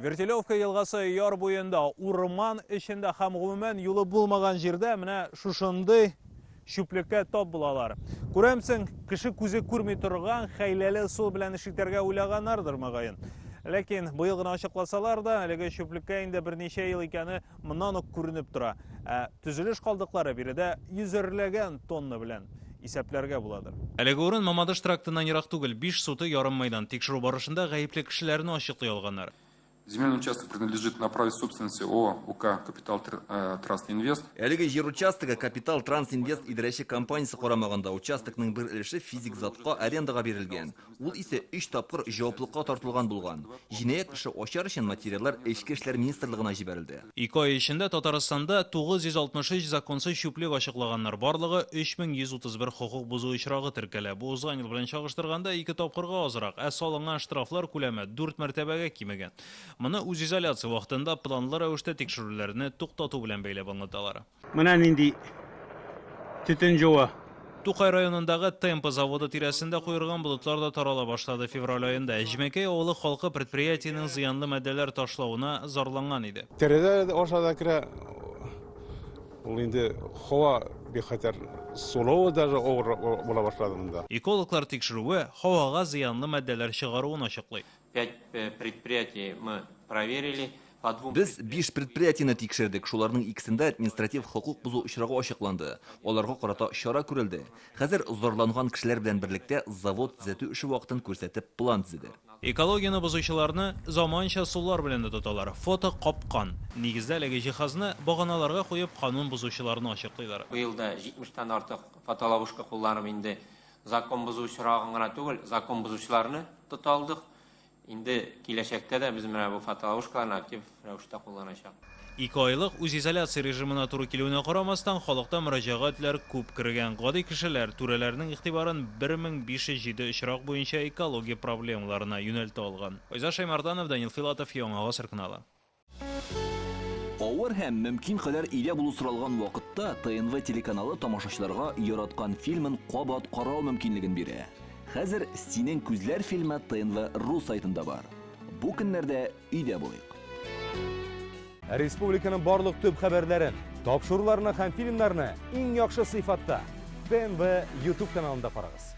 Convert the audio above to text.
Вертилевка елгасы яр буенда урман ішінде һәм гомумән юлы булмаган җирдә менә шушындый шүплеккә тап булалар. Күрәмсең, кеше күзе күрми торган хәйләле су белән эшләргә уйлаганнардыр мөгаен. Ләкин быел гына ачыкласалар да, әлеге шүплеккә инде берничә ел икәне моннан ук күренеп тора. Төзелеш калдыклары биредә йөзәрләгән тонна белән исәпләргә буладыр. Әлеге урын Мамадыш трактынан ерак түгел, 5 суты ярым майдан тикшерү барышында гаепле кешеләрне ачыклый алганнар. Земельный участок принадлежит на праве собственности ООО УК «Капитал Траст Инвест». Әлеге жер участогы «Капитал Транс Инвест» идарәче компаниясы карамагында участокның бер өлеше физик затка арендага берилгән. Ул исә 3 тапкыр җаваплылыкка тартылган булган. Җинаять эше ачар өчен материаллар Эчке эшләр министрлыгына җибәрелде. 2 ай эчендә Татарстанда 963 законсыз чүплек ачыклаганнар, барлыгы 3131 хокук бузуу очрагы теркәлә. Бу узган ел белән чагыштырганда 2 тапкырга азрак, салынган штрафлар күләме 4 мәртәбәгә кимегән. Моны үз изоляция вакытында планлы рәвештә тикшерүләрне туктату белән бәйләп аңлаталар. Менә нинди төтен җуа. Тукай районындагы Темпа заводы тирәсендә куйырган болытлар да тарала башлады. Февраль айында Әҗмәкәй авылы халкы предприятиенең зыянлы матдәләр ташлауына зарланган иде. Тәрәзә ашада керә. Ул инде һава бехатер соловы даже була башлады монда. Экологлар тикшерүе һавага зыянлы матдәләр чыгаруын ачыклый. 5 предприятий мы проверили. Без 5 предприятияны тикшердек. Шуларның икесендә административ хокук бузу очрагы ачыкланды. Аларга карата чара күрелде. Хәзер зарланган кешеләр белән берлектә завод төзәтү эше вакытын күрсәтеп план төзеде. Экологияны бозучыларны заманча сулар белән дә тоталар. Фото капкан. Нигездә әлеге җиһазны баганаларга куеп канун бозучыларны ачыклыйлар. Быел да 70-тан артык фотоловушка кулланып инде закон бозуу очрагын гына түгел, закон бозучыларны тоталдык. Инде киләчәктә дә без менә бу фотоловушкаларны актив рәвештә кулланачак. 2 айлык үз изоляция режимына туры килүенә карамастан, халыкта мөрәҗәгатьләр күп кергән. Гади кешеләр түрәләрнең игътибарын 1507 очрак буенча экология проблемаларына юнәлтә алган. Айза Шаймарданов, Данил Филатов, Яңа Гасыр каналы. Авыр һәм мөмкин кадәр илә булу соралган вакытта ТНВ телеканалы тамашачыларга яраткан фильмын кабат карау мөмкинлеген бирә. Хәзер «Синең күзләр» фильмы ТНВ.ру сайтында бар. Бу көннәрдә өйдә булыйк. Республиканың барлык төп хәбәрләрен, тапшыруларны һәм фильмнарны иң яхшы сыйфатта ТНВ YouTube каналында карагыз.